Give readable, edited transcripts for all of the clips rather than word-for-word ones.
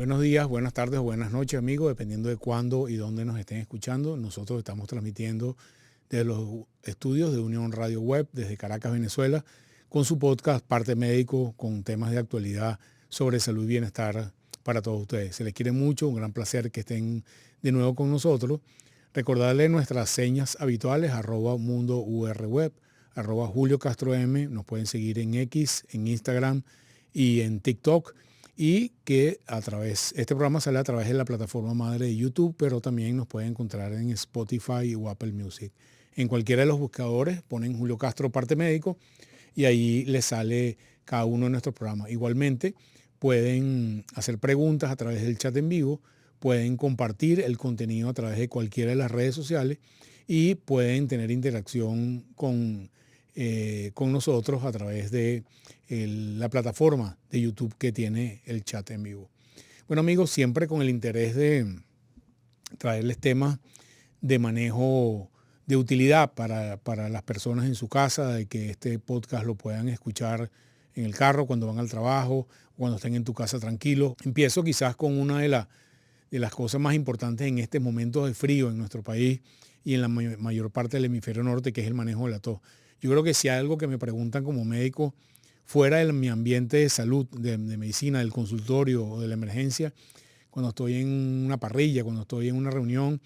Buenos días, buenas tardes o buenas noches, amigos, dependiendo de cuándo y dónde nos estén escuchando. Nosotros estamos transmitiendo desde los estudios de Unión Radio Web, desde Caracas, Venezuela, con su podcast Parte Médico, con temas de actualidad sobre salud y bienestar para todos ustedes. Se les quiere mucho, un gran placer que estén de nuevo con nosotros. Recordarles nuestras señas habituales, @mundourweb, @Julio Castro M. Nos pueden seguir en X, en Instagram y en TikTok. Y que este programa sale a través de la plataforma madre de YouTube, pero también nos pueden encontrar en Spotify o Apple Music. En cualquiera de los buscadores ponen Julio Castro Parte Médico y ahí les sale cada uno de nuestros programas. Igualmente pueden hacer preguntas a través del chat en vivo, pueden compartir el contenido a través de cualquiera de las redes sociales y pueden tener interacción con nosotros a través de la plataforma de YouTube que tiene el chat en vivo. Bueno, amigos, siempre con el interés de traerles temas de manejo de utilidad para las personas en su casa, de que este podcast lo puedan escuchar en el carro, cuando van al trabajo, cuando estén en tu casa tranquilos. Empiezo quizás con una de las cosas más importantes en estos momentos de frío en nuestro país y en la mayor parte del hemisferio norte, que es el manejo de la tos. Yo creo que si hay algo que me preguntan como médico fuera de mi ambiente de salud, de medicina, del consultorio o de la emergencia, cuando estoy en una parrilla, cuando estoy en una reunión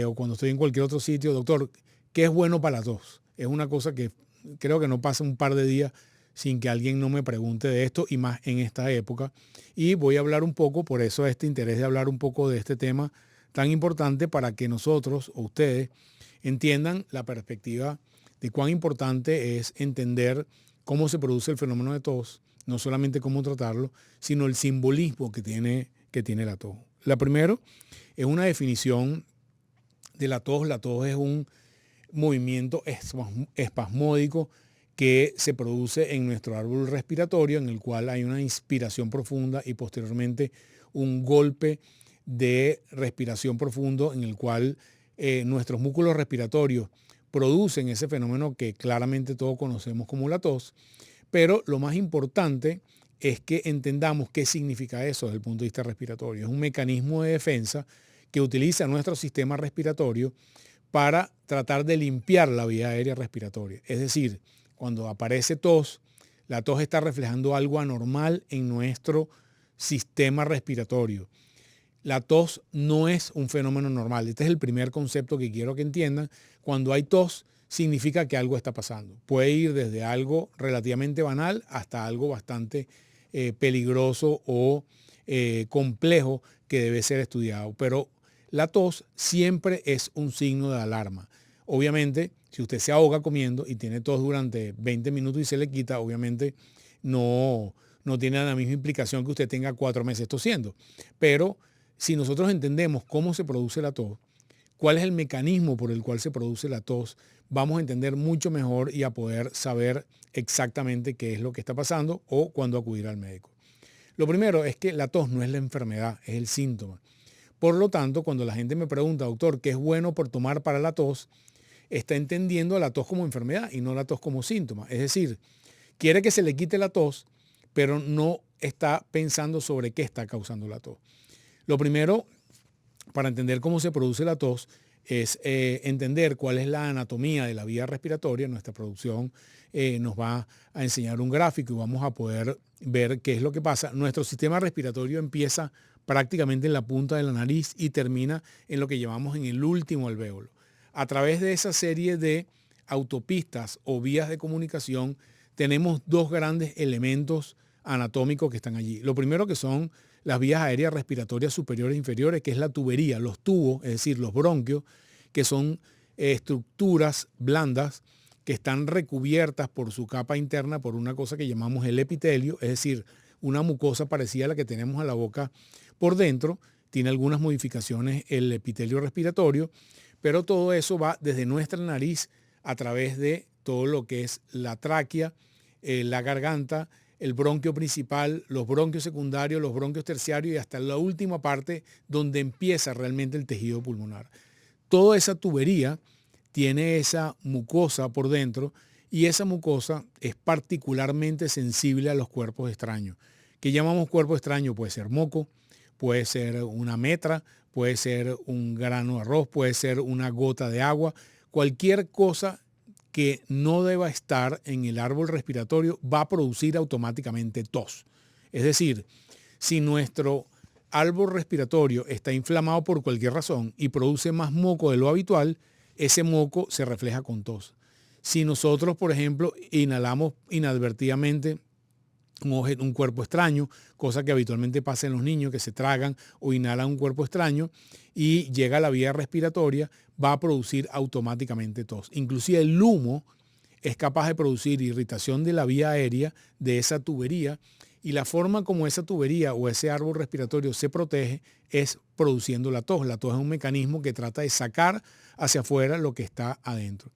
o cuando estoy en cualquier otro sitio, doctor, ¿qué es bueno para la tos? Es una cosa que creo que no pasa un par de días sin que alguien no me pregunte de esto, y más en esta época. Y voy a hablar un poco, por eso este interés de hablar un poco de este tema tan importante, para que nosotros o ustedes entiendan la perspectiva de cuán importante es entender cómo se produce el fenómeno de tos, no solamente cómo tratarlo, sino el simbolismo que tiene la tos. La primero es una definición de la tos. La tos es un movimiento espasmódico que se produce en nuestro árbol respiratorio, en el cual hay una inspiración profunda y posteriormente un golpe de respiración profundo, en el cual nuestros músculos respiratorios producen ese fenómeno que claramente todos conocemos como la tos. Pero lo más importante es que entendamos qué significa eso desde el punto de vista respiratorio. Es un mecanismo de defensa que utiliza nuestro sistema respiratorio para tratar de limpiar la vía aérea respiratoria. Es decir, cuando aparece tos, la tos está reflejando algo anormal en nuestro sistema respiratorio. La tos no es un fenómeno normal. Este es el primer concepto que quiero que entiendan. Cuando hay tos, significa que algo está pasando. Puede ir desde algo relativamente banal hasta algo bastante peligroso o complejo que debe ser estudiado. Pero la tos siempre es un signo de alarma. Obviamente, si usted se ahoga comiendo y tiene tos durante 20 minutos y se le quita, obviamente no tiene la misma implicación que usted tenga 4 meses tosiendo. Pero si nosotros entendemos cómo se produce la tos, cuál es el mecanismo por el cual se produce la tos, vamos a entender mucho mejor y a poder saber exactamente qué es lo que está pasando o cuándo acudir al médico. Lo primero es que la tos no es la enfermedad, es el síntoma. Por lo tanto, cuando la gente me pregunta, doctor, ¿qué es bueno por tomar para la tos?, está entendiendo la tos como enfermedad y no la tos como síntoma. Es decir, quiere que se le quite la tos, pero no está pensando sobre qué está causando la tos. Lo primero, para entender cómo se produce la tos, es entender cuál es la anatomía de la vía respiratoria. Nuestra producción nos va a enseñar un gráfico y vamos a poder ver qué es lo que pasa. Nuestro sistema respiratorio empieza prácticamente en la punta de la nariz y termina en lo que llamamos en el último alvéolo. A través de esa serie de autopistas o vías de comunicación tenemos dos grandes elementos anatómicos que están allí. Lo primero, que son las vías aéreas respiratorias superiores e inferiores, que es la tubería, los tubos, es decir, los bronquios, que son estructuras blandas que están recubiertas por su capa interna por una cosa que llamamos el epitelio, es decir, una mucosa parecida a la que tenemos a la boca por dentro. Tiene algunas modificaciones el epitelio respiratorio, pero todo eso va desde nuestra nariz a través de todo lo que es la tráquea, la garganta, el bronquio principal, los bronquios secundarios, los bronquios terciarios y hasta la última parte donde empieza realmente el tejido pulmonar. Toda esa tubería tiene esa mucosa por dentro y esa mucosa es particularmente sensible a los cuerpos extraños. ¿Qué llamamos cuerpo extraño? Puede ser moco, puede ser una metra, puede ser un grano de arroz, puede ser una gota de agua, cualquier cosa que no deba estar en el árbol respiratorio va a producir automáticamente tos. Es decir, si nuestro árbol respiratorio está inflamado por cualquier razón y produce más moco de lo habitual, ese moco se refleja con tos. Si nosotros, por ejemplo, inhalamos inadvertidamente un cuerpo extraño, cosa que habitualmente pasa en los niños que se tragan o inhalan un cuerpo extraño y llega a la vía respiratoria, va a producir automáticamente tos. Inclusive el humo es capaz de producir irritación de la vía aérea de esa tubería, y la forma como esa tubería o ese árbol respiratorio se protege es produciendo la tos. La tos es un mecanismo que trata de sacar hacia afuera lo que está adentro.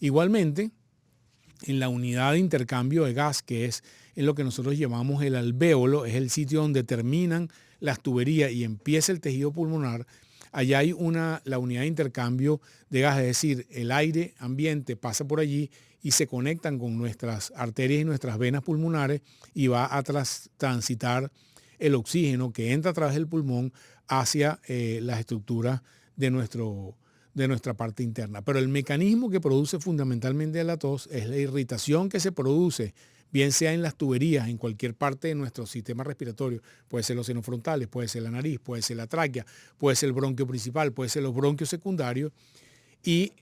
Igualmente, en la unidad de intercambio de gas, que es en lo que nosotros llamamos el alvéolo, es el sitio donde terminan las tuberías y empieza el tejido pulmonar. Allá hay la unidad de intercambio de gas, es decir, el aire ambiente pasa por allí y se conectan con nuestras arterias y nuestras venas pulmonares y va a transitar el oxígeno que entra a través del pulmón hacia las estructuras de nuestra parte interna. Pero el mecanismo que produce fundamentalmente la tos es la irritación que se produce, bien sea en las tuberías, en cualquier parte de nuestro sistema respiratorio. Puede ser los senos frontales, puede ser la nariz, puede ser la tráquea, puede ser el bronquio principal, puede ser los bronquios secundarios. Y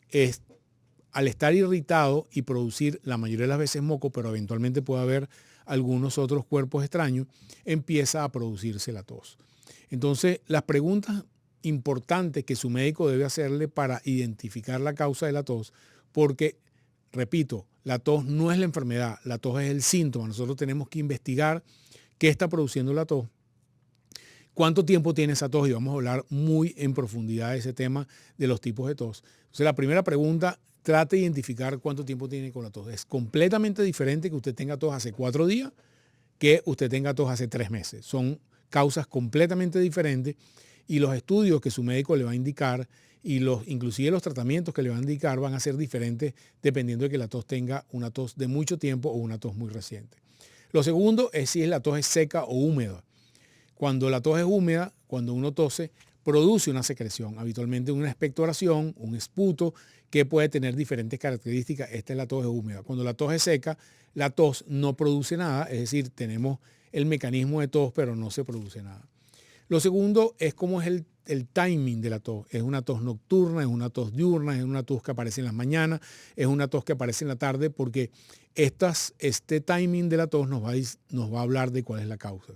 al estar irritado y producir la mayoría de las veces moco, pero eventualmente puede haber algunos otros cuerpos extraños, empieza a producirse la tos. Entonces, las preguntas importantes que su médico debe hacerle para identificar la causa de la tos, porque, repito, la tos no es la enfermedad, la tos es el síntoma. Nosotros tenemos que investigar qué está produciendo la tos, cuánto tiempo tiene esa tos, y vamos a hablar muy en profundidad de ese tema de los tipos de tos. Entonces, la primera pregunta, trate de identificar cuánto tiempo tiene con la tos. Es completamente diferente que usted tenga tos hace 4 días que usted tenga tos hace 3 meses. Son causas completamente diferentes, y los estudios que su médico le va a indicar y inclusive los tratamientos que le van a indicar van a ser diferentes dependiendo de que la tos tenga una tos de mucho tiempo o una tos muy reciente. Lo segundo es si la tos es seca o húmeda. Cuando la tos es húmeda, cuando uno tose, produce una secreción, habitualmente una expectoración, un esputo, que puede tener diferentes características. Esta es la tos húmeda. Cuando la tos es seca, la tos no produce nada, es decir, tenemos el mecanismo de tos, pero no se produce nada. Lo segundo es cómo es el timing de la tos. Es una tos nocturna, es una tos diurna, es una tos que aparece en las mañanas, es una tos que aparece en la tarde, porque este timing de la tos nos va a hablar de cuál es la causa.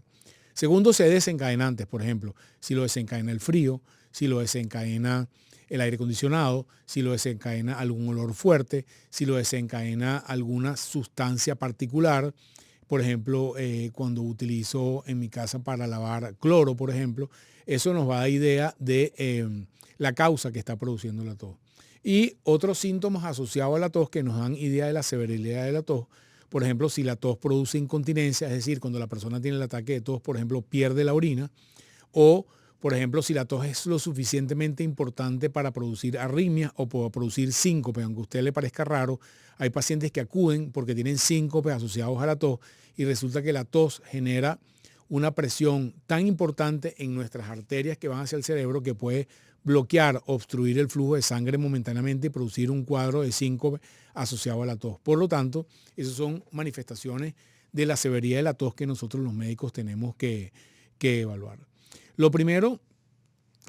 Segundo, se desencadenantes, por ejemplo, si lo desencadena el frío, si lo desencadena el aire acondicionado, si lo desencadena algún olor fuerte, si lo desencadena alguna sustancia particular. Por ejemplo, cuando utilizo en mi casa para lavar cloro, por ejemplo, eso nos va a dar idea de la causa que está produciendo la tos. Y otros síntomas asociados a la tos que nos dan idea de la severidad de la tos. Por ejemplo, si la tos produce incontinencia, es decir, cuando la persona tiene el ataque de tos, por ejemplo, pierde la orina, o por ejemplo, si la tos es lo suficientemente importante para producir arritmia o para producir síncope, aunque a usted le parezca raro, hay pacientes que acuden porque tienen síncopes asociados a la tos, y resulta que la tos genera una presión tan importante en nuestras arterias que van hacia el cerebro que puede bloquear, obstruir el flujo de sangre momentáneamente y producir un cuadro de síncope asociado a la tos. Por lo tanto, esas son manifestaciones de la severidad de la tos que nosotros los médicos tenemos que evaluar. Lo primero,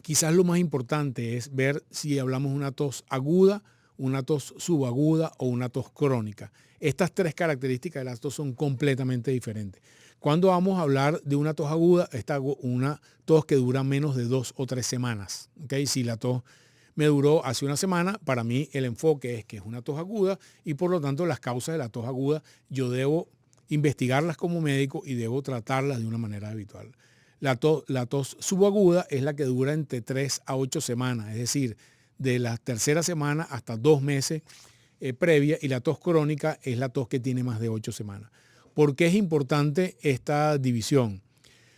quizás lo más importante, es ver si hablamos de una tos aguda, una tos subaguda o una tos crónica. Estas 3 características de la tos son completamente diferentes. Cuando vamos a hablar de una tos aguda, una tos que dura menos de 2 o 3 semanas. ¿Okay? Si la tos me duró hace una semana, para mí el enfoque es que es una tos aguda, y por lo tanto las causas de la tos aguda yo debo investigarlas como médico y debo tratarlas de una manera habitual. La tos subaguda es la que dura entre 3 a 8 semanas, es decir, de la tercera semana hasta 2 meses previa, y la tos crónica es la tos que tiene más de 8 semanas. ¿Por qué es importante esta división?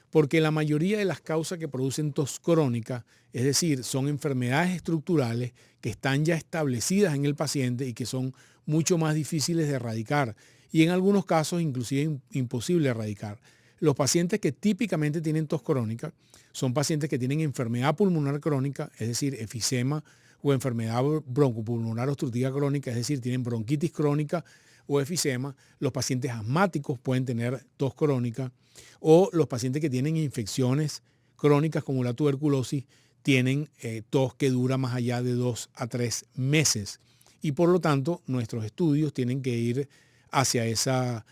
Porque la mayoría de las causas que producen tos crónica, es decir, son enfermedades estructurales que están ya establecidas en el paciente y que son mucho más difíciles de erradicar, y en algunos casos inclusive imposible de erradicar. Los pacientes que típicamente tienen tos crónica son pacientes que tienen enfermedad pulmonar crónica, es decir, efisema o enfermedad broncopulmonar obstructiva crónica, es decir, tienen bronquitis crónica o efisema. Los pacientes asmáticos pueden tener tos crónica, o los pacientes que tienen infecciones crónicas como la tuberculosis tienen tos que dura más allá de 2 a 3 meses. Y por lo tanto, nuestros estudios tienen que ir hacia esa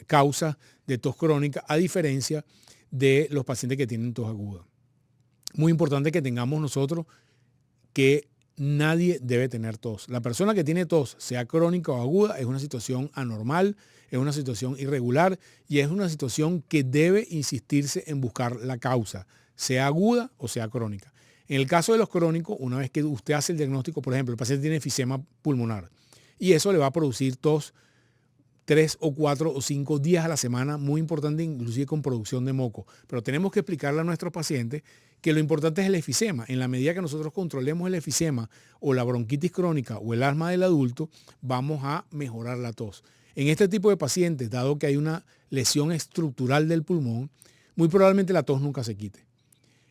causa de tos crónica, a diferencia de los pacientes que tienen tos aguda. Muy importante que tengamos nosotros que nadie debe tener tos. La persona que tiene tos, sea crónica o aguda, es una situación anormal, es una situación irregular y es una situación que debe insistirse en buscar la causa, sea aguda o sea crónica. En el caso de los crónicos, una vez que usted hace el diagnóstico, por ejemplo, el paciente tiene efisema pulmonar y eso le va a producir tos 3 o 4 o 5 días a la semana, muy importante, inclusive con producción de moco. Pero tenemos que explicarle a nuestros pacientes que lo importante es el efisema. En la medida que nosotros controlemos el efisema o la bronquitis crónica o el asma del adulto, vamos a mejorar la tos. En este tipo de pacientes, dado que hay una lesión estructural del pulmón, muy probablemente la tos nunca se quite.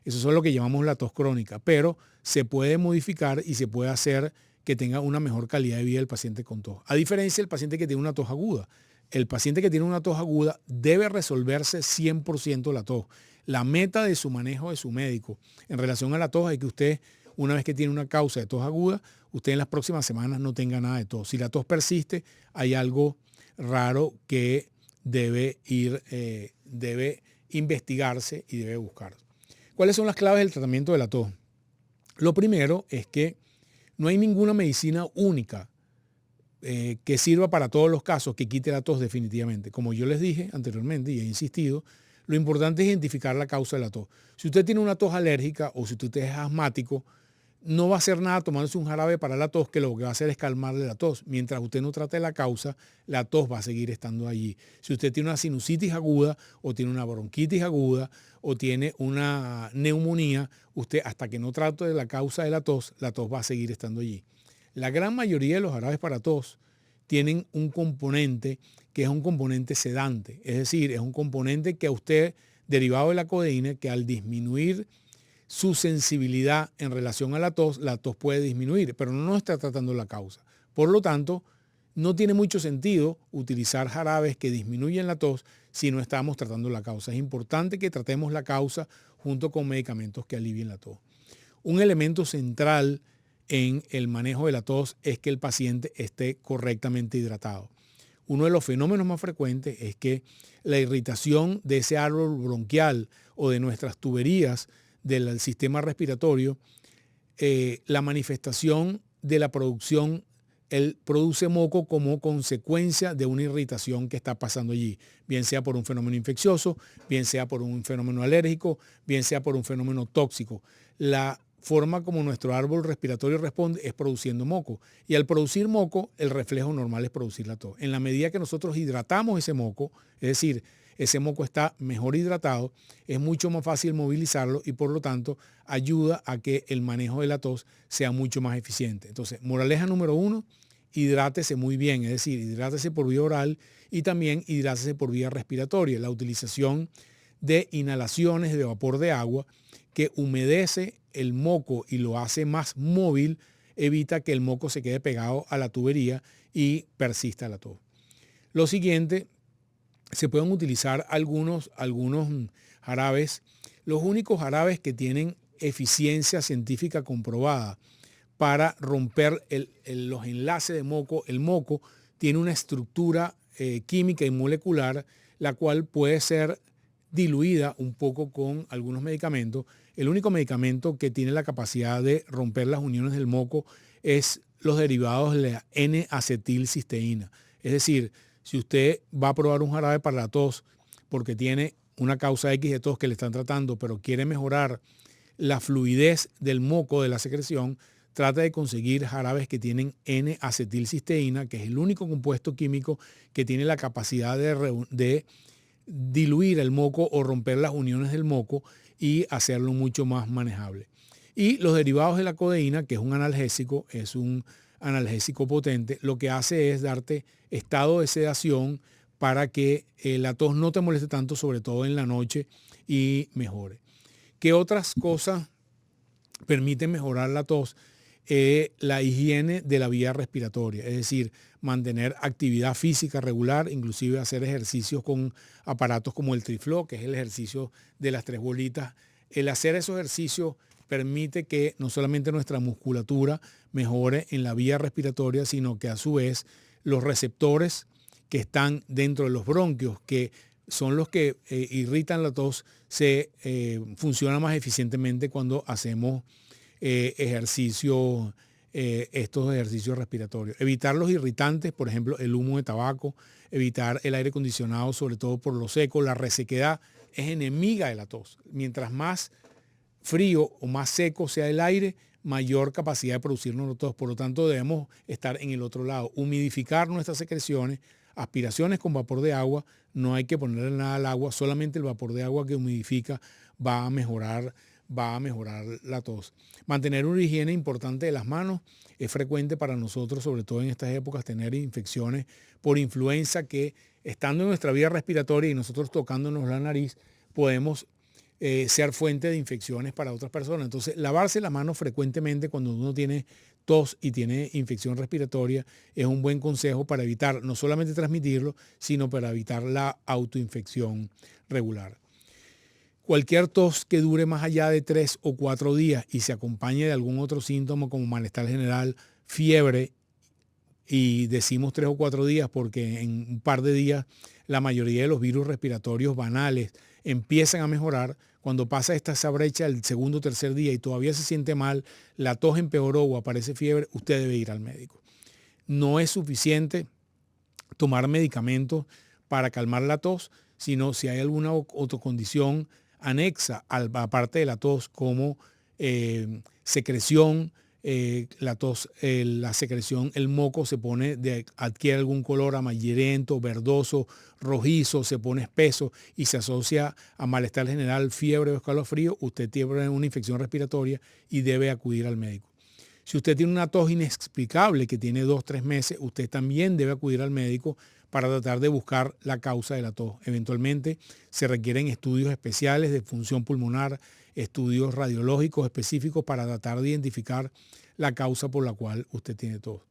Eso es lo que llamamos la tos crónica, pero se puede modificar y se puede hacer que tenga una mejor calidad de vida el paciente con tos. A diferencia del paciente que tiene una tos aguda. El paciente que tiene una tos aguda debe resolverse 100% la tos. La meta de su manejo de su médico en relación a la tos es que usted, una vez que tiene una causa de tos aguda, usted en las próximas semanas no tenga nada de tos. Si la tos persiste, hay algo raro que debe investigarse y debe buscar. ¿Cuáles son las claves del tratamiento de la tos? Lo primero es que no hay ninguna medicina única que sirva para todos los casos que quite la tos definitivamente. Como yo les dije anteriormente y he insistido, lo importante es identificar la causa de la tos. Si usted tiene una tos alérgica o si usted es asmático, no va a hacer nada tomándose un jarabe para la tos, que lo que va a hacer es calmarle la tos. Mientras usted no trate la causa, la tos va a seguir estando allí. Si usted tiene una sinusitis aguda o tiene una bronquitis aguda o tiene una neumonía, usted hasta que no trate de la causa de la tos va a seguir estando allí. La gran mayoría de los jarabes para tos tienen un componente que es un componente sedante. Es decir, es un componente que a usted, derivado de la codeína, que al disminuir su sensibilidad en relación a la tos puede disminuir, pero no está tratando la causa. Por lo tanto, no tiene mucho sentido utilizar jarabes que disminuyen la tos si no estamos tratando la causa. Es importante que tratemos la causa junto con medicamentos que alivien la tos. Un elemento central en el manejo de la tos es que el paciente esté correctamente hidratado. Uno de los fenómenos más frecuentes es que la irritación de ese árbol bronquial o de nuestras tuberías del sistema respiratorio, la manifestación de la producción, él produce moco como consecuencia de una irritación que está pasando allí, bien sea por un fenómeno infeccioso, bien sea por un fenómeno alérgico, bien sea por un fenómeno tóxico. La forma como nuestro árbol respiratorio responde es produciendo moco. Y al producir moco, el reflejo normal es producir la tos. En la medida que nosotros hidratamos ese moco, es decir, ese moco está mejor hidratado, es mucho más fácil movilizarlo y por lo tanto ayuda a que el manejo de la tos sea mucho más eficiente. Entonces, moraleja número 1, hidrátese muy bien, es decir, hidrátese por vía oral y también hidrátese por vía respiratoria. La utilización de inhalaciones de vapor de agua que humedece el moco y lo hace más móvil, evita que el moco se quede pegado a la tubería y persista la tos. Lo siguiente, se pueden utilizar algunos jarabes. Los únicos jarabes que tienen eficiencia científica comprobada para romper los enlaces de moco. El moco tiene una estructura química y molecular, la cual puede ser diluida un poco con algunos medicamentos. El único medicamento que tiene la capacidad de romper las uniones del moco es los derivados de la N-acetilcisteína. Es decir, si usted va a probar un jarabe para la tos porque tiene una causa X de tos que le están tratando, pero quiere mejorar la fluidez del moco, de la secreción, trata de conseguir jarabes que tienen N-acetilcisteína, que es el único compuesto químico que tiene la capacidad de diluir el moco o romper las uniones del moco y hacerlo mucho más manejable. Y los derivados de la codeína, que es un analgésico potente, lo que hace es darte estado de sedación para que la tos no te moleste tanto, sobre todo en la noche, y mejore. ¿Qué otras cosas permiten mejorar la tos? La higiene de la vía respiratoria, es decir, mantener actividad física regular, inclusive hacer ejercicios con aparatos como el Triflow, que es el ejercicio de las 3 bolitas. El hacer esos ejercicios permite que no solamente nuestra musculatura mejore en la vía respiratoria, sino que a su vez los receptores que están dentro de los bronquios, que son los que irritan la tos, se funcionan más eficientemente cuando hacemos estos ejercicios respiratorios. Evitar los irritantes, por ejemplo, el humo de tabaco, evitar el aire acondicionado, sobre todo por lo seco. La resequedad es enemiga de la tos. Mientras más frío o más seco sea el aire, mayor capacidad de producirnos la tos. Por lo tanto, debemos estar en el otro lado, humidificar nuestras secreciones, aspiraciones con vapor de agua. No hay que ponerle nada al agua, solamente el vapor de agua que humidifica va a mejorar la tos. Mantener una higiene importante de las manos. Es frecuente para nosotros, sobre todo en estas épocas, tener infecciones por influenza que, estando en nuestra vía respiratoria y nosotros tocándonos la nariz, podemos ser fuente de infecciones para otras personas. Entonces, lavarse las manos frecuentemente cuando uno tiene tos y tiene infección respiratoria es un buen consejo para evitar no solamente transmitirlo, sino para evitar la autoinfección regular. Cualquier tos que dure más allá de 3 o 4 días y se acompañe de algún otro síntoma como malestar general, fiebre, y decimos 3 o 4 días porque en un par de días la mayoría de los virus respiratorios banales empiezan a mejorar. Cuando pasa esa brecha el segundo o tercer día y todavía se siente mal, la tos empeoró o aparece fiebre, usted debe ir al médico. No es suficiente tomar medicamentos para calmar la tos, sino si hay alguna otra condición anexa aparte de la tos, como secreción, la tos, la secreción, el moco adquiere algún color amarillento, verdoso, rojizo, se pone espeso y se asocia a malestar general, fiebre o escalofrío. Usted tiene una infección respiratoria y debe acudir al médico. Si usted tiene una tos inexplicable que tiene 2 o 3 meses, usted también debe acudir al médico para tratar de buscar la causa de la tos. Eventualmente se requieren estudios especiales de función pulmonar, estudios radiológicos específicos para tratar de identificar la causa por la cual usted tiene tos.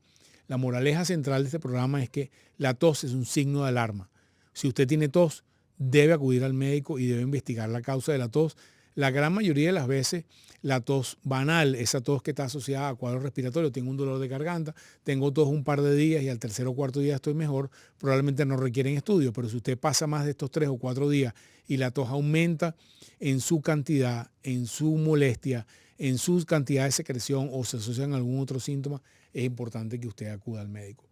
La moraleja central de este programa es que la tos es un signo de alarma. Si usted tiene tos, debe acudir al médico y debe investigar la causa de la tos. La gran mayoría de las veces, la tos banal, esa tos que está asociada a cuadros respiratorios, tengo un dolor de garganta, tengo tos un par de días y al tercer o cuarto día estoy mejor, probablemente no requieren estudio, pero si usted pasa más de estos 3 o 4 días y la tos aumenta en su cantidad, en su molestia, en su cantidad de secreción o se asocian a algún otro síntoma, es importante que usted acuda al médico.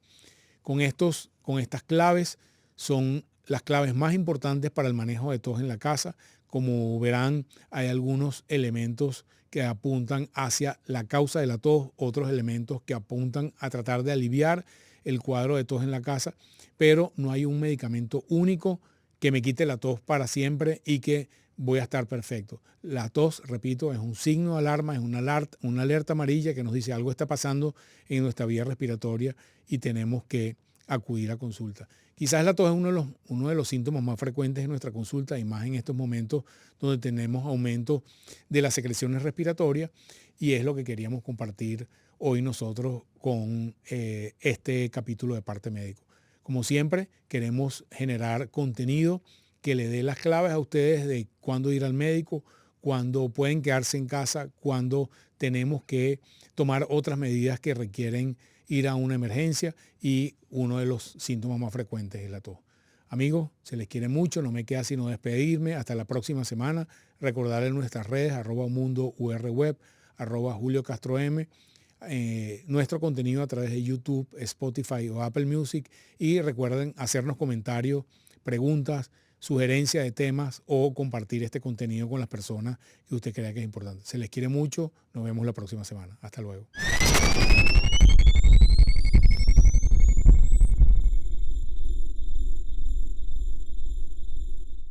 Con estas claves son las claves más importantes para el manejo de tos en la casa. Como verán, hay algunos elementos que apuntan hacia la causa de la tos, otros elementos que apuntan a tratar de aliviar el cuadro de tos en la casa, pero no hay un medicamento único que me quite la tos para siempre y que voy a estar perfecto. La tos, repito, es un signo de alarma, es una alerta amarilla que nos dice algo está pasando en nuestra vía respiratoria y tenemos que acudir a consulta. Quizás la tos es uno de los síntomas más frecuentes en nuestra consulta y más en estos momentos donde tenemos aumento de las secreciones respiratorias, y es lo que queríamos compartir hoy nosotros con este capítulo de Parte Médico. Como siempre, queremos generar contenido que le dé las claves a ustedes de cuándo ir al médico, cuándo pueden quedarse en casa, cuándo tenemos que tomar otras medidas que requieren ir a una emergencia, y uno de los síntomas más frecuentes es la tos. Amigos, se les quiere mucho, no me queda sino despedirme. Hasta la próxima semana. Recordarles nuestras redes, @mundourweb, @JulioCastroM, nuestro contenido a través de YouTube, Spotify o Apple Music. Y recuerden hacernos comentarios, preguntas, sugerencias de temas o compartir este contenido con las personas que usted crea que es importante. Se les quiere mucho. Nos vemos la próxima semana. Hasta luego.